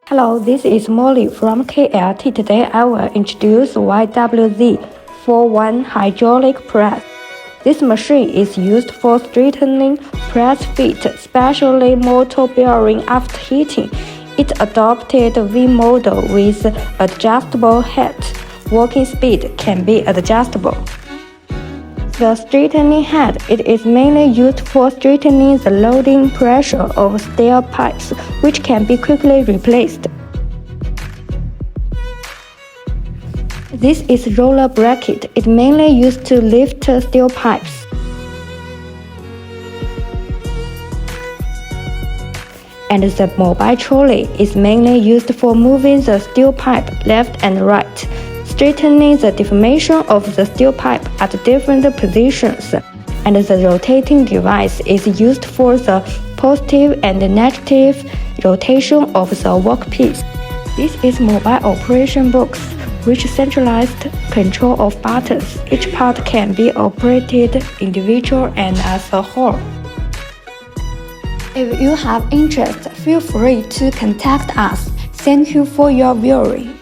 Hello, this is Molly from KLT. Today I will introduce YWZS41 hydraulic press. This machine is used for straightening press feet, especially motor bearing after heating. It adopted V model with adjustable head. Working speed can be adjustable. The straightening head, it is mainly used for straightening the loading pressure of steel pipes, which can be quickly replaced. This is roller bracket. It mainly used to lift steel pipes. And the mobile trolley is mainly used for moving the steel pipe left and right, straightening the deformation of the steel pipe at different positions, and the rotating device is used for the positive and negative rotation of the workpiece. This is mobile operation box, which centralized control of buttons. Each part can be operated individually and as a whole. If you have interest, feel free to contact us. Thank you for your viewing.